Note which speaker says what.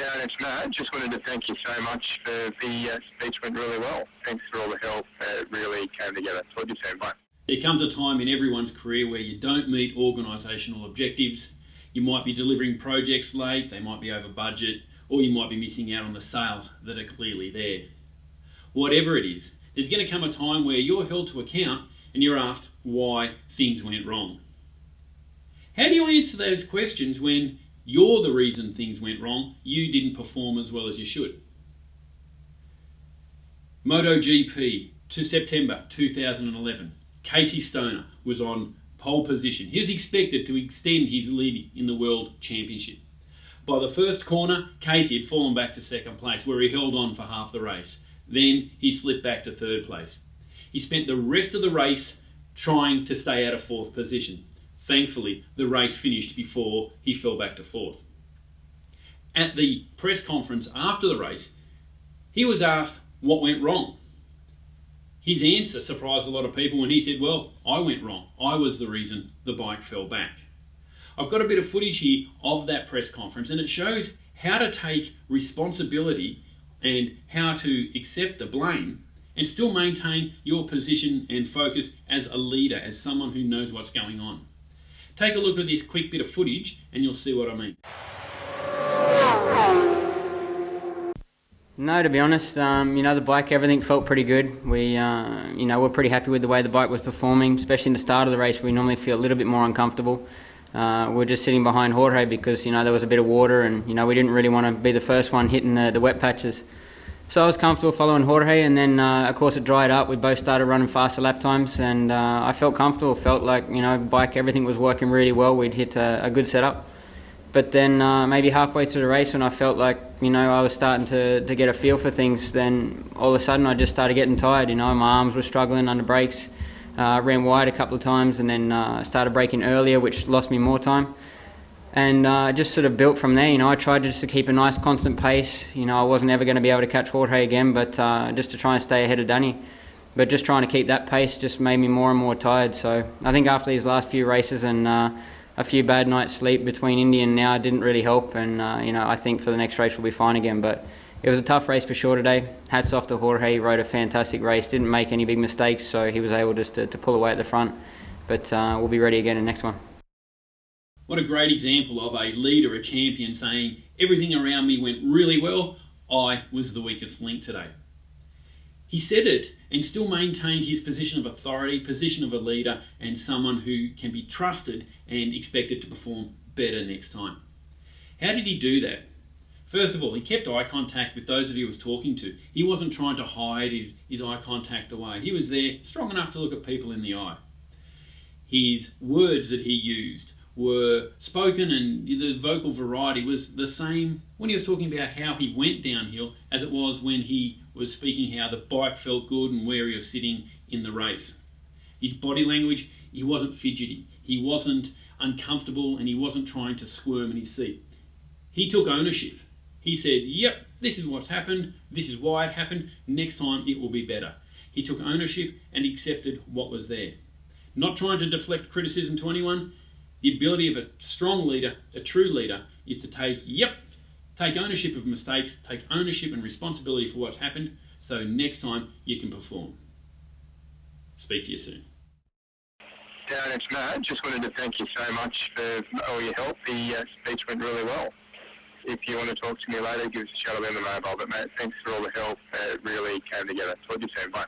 Speaker 1: Darren, it's Matt. Just wanted to thank you so much for the speech. Went really well. Thanks for all the help. It really came together. Talk to you soon. Bye.
Speaker 2: There comes a time in everyone's career where you don't meet organisational objectives. You might be delivering projects late, they might be over budget, or you might be missing out on the sales that are clearly there. Whatever it is, there's going to come a time where you're held to account and you're asked why things went wrong. How do you answer those questions when you're the reason things went wrong, you didn't perform as well as you should? MotoGP to September 2011. Casey Stoner was on pole position. He was expected to extend his lead in the World Championship. By the first corner, Casey had fallen back to second place, where he held on for half the race. Then he slipped back to third place. He spent the rest of the race trying to stay out of fourth position. Thankfully, the race finished before he fell back to fourth. At the press conference after the race, he was asked what went wrong. His answer surprised a lot of people when he said, well, I went wrong. I was the reason the bike fell back. I've got a bit of footage here of that press conference, and it shows how to take responsibility and how to accept the blame and still maintain your position and focus as a leader, as someone who knows what's going on. Take a look at this quick bit of footage and you'll see what I mean.
Speaker 3: No, to be honest, the bike, everything felt pretty good. We're pretty happy with the way the bike was performing, especially in the start of the race. We normally feel a little bit more uncomfortable. We're just sitting behind Jorge because, there was a bit of water and, we didn't really want to be the first one hitting the wet patches. So I was comfortable following Jorge, and then, of course, it dried up. We both started running faster lap times, and I felt comfortable. Felt like, bike, everything was working really well. We'd hit a good setup. But then maybe halfway through the race, when I felt like, I was starting to get a feel for things, then all of a sudden I just started getting tired. My arms were struggling under brakes. Ran wide a couple of times, and then started braking earlier, which lost me more time. And just sort of built from there. I tried just to keep a nice constant pace. I wasn't ever going to be able to catch Jorge again, but just to try and stay ahead of Danny. But just trying to keep that pace just made me more and more tired. So I think after these last few races and a few bad nights sleep between Indy and now didn't really help. And I think for the next race we'll be fine again. But it was a tough race for sure today. Hats off to Jorge. He rode a fantastic race. Didn't make any big mistakes, so he was able just to pull away at the front. But we'll be ready again in the next one.
Speaker 2: What a great example of a leader, a champion, saying everything around me went really well. I was the weakest link today. He said it and still maintained his position of authority, position of a leader, and someone who can be trusted and expected to perform better next time. How did he do that? First of all, he kept eye contact with those that he was talking to. He wasn't trying to hide his eye contact away. He was there, strong enough to look at people in the eye. His words that he used were spoken, and the vocal variety was the same when he was talking about how he went downhill as it was when he was speaking how the bike felt good and where he was sitting in the race. His body language, he wasn't fidgety, he wasn't uncomfortable, and he wasn't trying to squirm in his seat. He took ownership. He said, yep, this is what's happened, this is why it happened, next time it will be better. He took ownership and accepted what was there. Not trying to deflect criticism to anyone. The ability of a strong leader, a true leader, is to take ownership of mistakes, take ownership and responsibility for what's happened, so next time you can perform. Speak to you soon.
Speaker 1: Darren, it's Matt. Just wanted to thank you so much for all your help. The speech went really well. If you want to talk to me later, give us a shout on the mobile. But mate, thanks for all the help. It really came together. Talk to you soon. Bye.